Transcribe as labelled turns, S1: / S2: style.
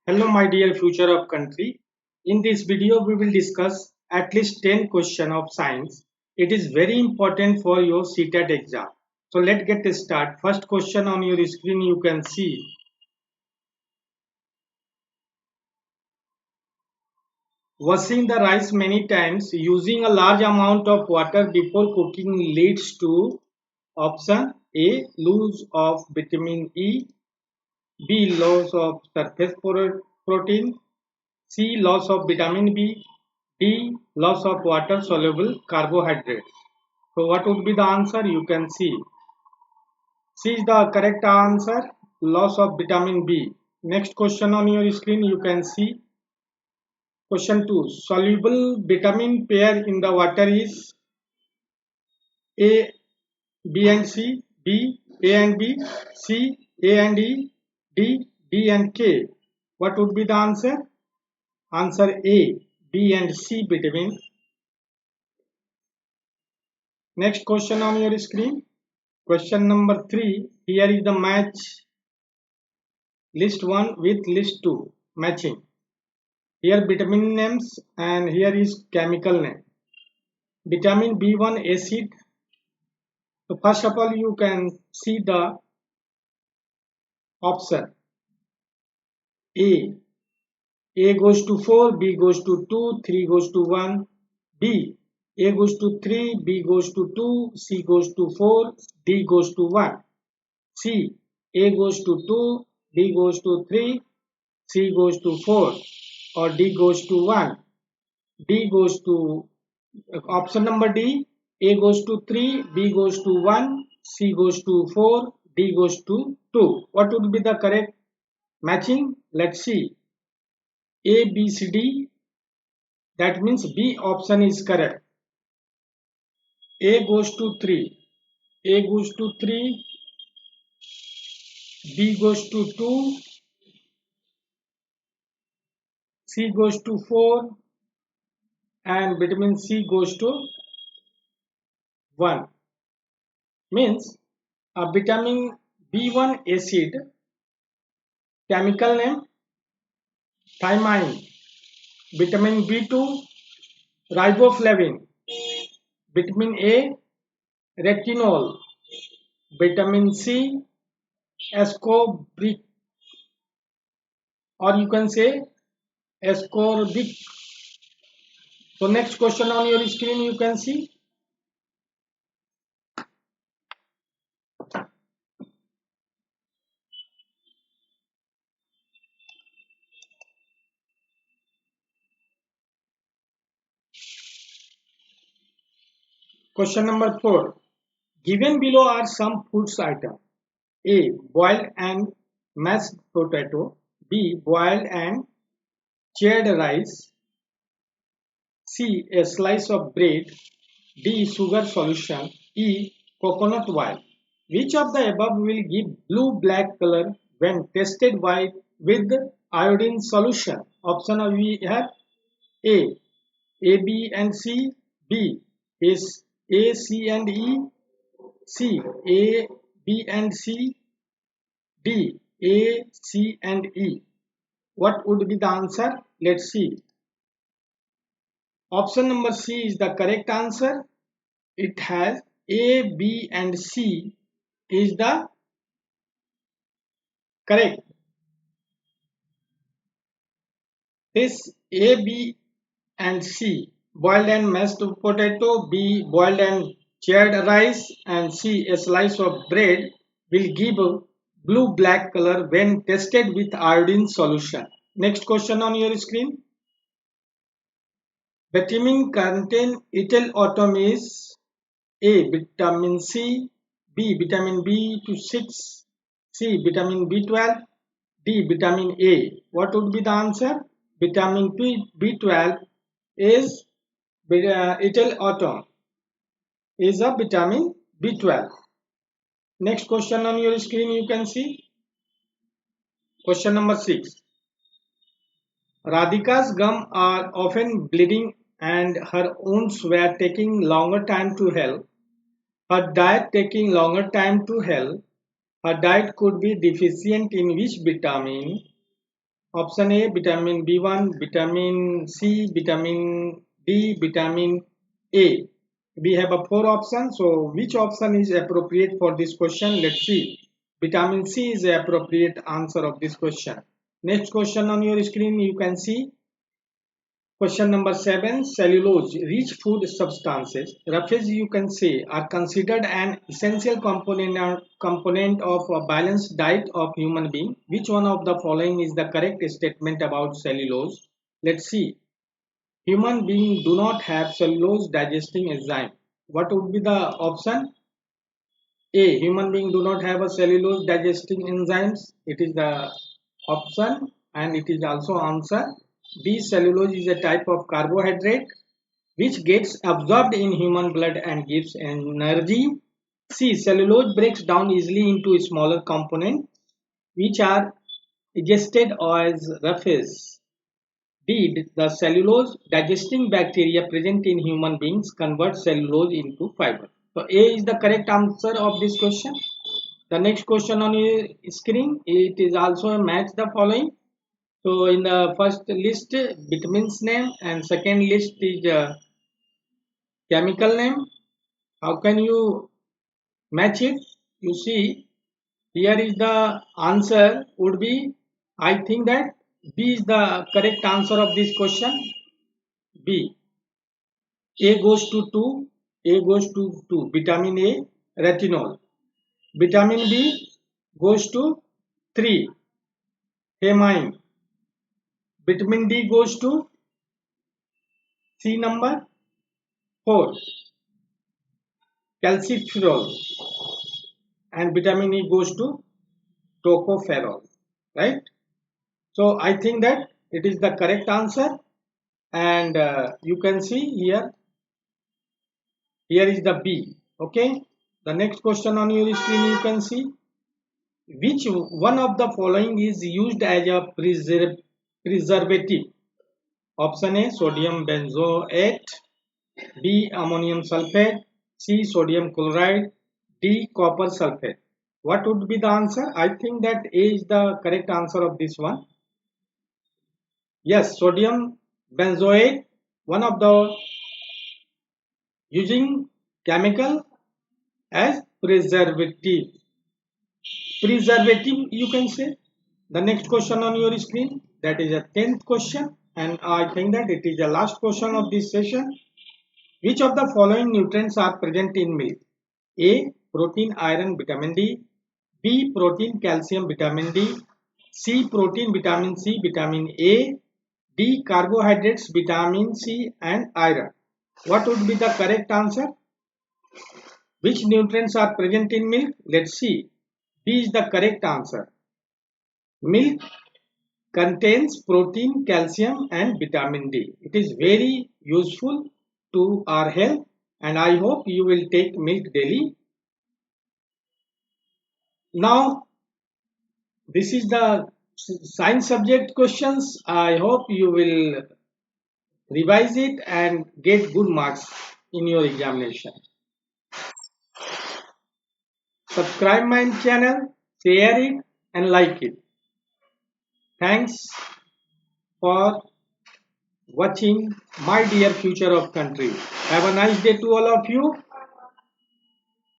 S1: Hello my dear future of country. In this video we will discuss at least 10 questions of science. It is very important for your CTET exam. So let's get started. First question on your screen you can see. Washing the rice many times using a large amount of water before cooking leads to option A. Loss of vitamin E, B. Loss of surface protein, C. Loss of vitamin B, D. Loss of water soluble carbohydrates. So what would be the answer? You can see. C is the correct answer. Loss of vitamin B. Next question on your screen you can see. Question 2. Soluble vitamin pair in the water is A, B and C, B, A and B, C, A and E, D, D and K. What would be the answer? Answer A, B and C vitamin. Next question on your screen. Question number 3. Here is the match list 1 with list 2 matching. Here vitamin names and here is chemical name. Vitamin B1 acid. So first of all you can see the option A. A goes to 4, B goes to 2, 3 goes to 1. B. A goes to 3, B goes to 2, C goes to 4, D goes to 1. C. A goes to 2, B goes to 3, C goes to 4 or D goes to 1. D goes to option number D. A goes to 3, B goes to 1, C goes to 4, D goes to 2. What would be the correct matching? Let's see. A, B, C, D. That means B option is correct. A goes to 3. A goes to 3. B goes to 2. C goes to 4 and vitamin C goes to 1. Means a vitamin B1 acid, chemical name thymine, vitamin B2 riboflavin, vitamin A retinol, vitamin C ascorbic or you can say ascorbic. So next question on your screen you can see. Question number 4. Given below are some foods items. A. Boiled and mashed potato. B. Boiled and charred rice. C. A slice of bread. D. Sugar solution. E. Coconut oil. Which of the above will give blue-black color when tested with iodine solution? Option we have A. A, B and C. B is A, C and E. C. A, B and C. D. A, C and E. What would be the answer? Let's see. Option number C is the correct answer. It has A, B and C is the correct. This A, B and C, boiled and mashed potato, B, boiled and charred rice and C, a slice of bread will give a blue-black color when tested with iodine solution. Next question on your screen. Vitamin contain ethyl atom is A. Vitamin C, B. Vitamin B6, C. Vitamin B12, D. Vitamin A. What would be the answer? Vitamin B12 is ethyl atom is a vitamin B12. Next question on your screen you can see. Question number 6. Radhika's gums are often bleeding and her wounds were taking longer time to heal. Her diet taking longer time to heal. Her diet could be deficient in which vitamin? Option A, vitamin B1, vitamin C, vitamin D, vitamin A. We have a 4 options. So which option is appropriate for this question? Let's see. Vitamin C is the appropriate answer of this question. Next question on your screen you can see. Question number 7. Cellulose, rich food substances, roughage you can say, are considered an essential component of a balanced diet of human being. Which one of the following is the correct statement about cellulose? Let's see. Human beings do not have cellulose digesting enzyme. What would be the option? A. Human beings do not have a cellulose digesting enzymes. It is the option and it is also answer. B. Cellulose is a type of carbohydrate which gets absorbed in human blood and gives energy. C. Cellulose breaks down easily into smaller components which are digested as roughage. D. The cellulose digesting bacteria present in human beings convert cellulose into fiber. So A is the correct answer of this question. The next question on your screen, it is also a match the following. So in the first list vitamins name and second list is chemical name. How can you match it? You see here is the answer would be, I think that B is the correct answer of this question. B. A goes to 2. A goes to 2. Vitamin A, retinol. Vitamin B goes to 3. Thymine. Vitamin D goes to C number 4. Calciferol. And vitamin E goes to tocopherol. Right? So I think that it is the correct answer. And you can see here. Here is the B. Okay. The next question on your screen you can see. Which one of the following is used as a preservative? Option A, sodium benzoate. B, ammonium sulfate. C, sodium chloride. D, copper sulfate. What would be the answer? I think that A is the correct answer of this one. Yes, sodium benzoate, one of the using chemical as preservative. Preservative you can say. The next question on your screen, that is a 10th question, and I think that it is the last question of this session. Which of the following nutrients are present in milk? A, protein, iron, vitamin D. B, protein, calcium, vitamin D. C, protein, vitamin C, vitamin A. D, carbohydrates, vitamin C and iron. What would be the correct answer? Which nutrients are present in milk? Let's see. B is the correct answer. Milk contains protein, calcium and vitamin D. It is very useful to our health and I hope you will take milk daily. Now this is the science subject questions. I hope you will revise it and get good marks in your examination. Subscribe my channel, share it and like it. Thanks for watching my dear future of country. Have a nice day to all of you.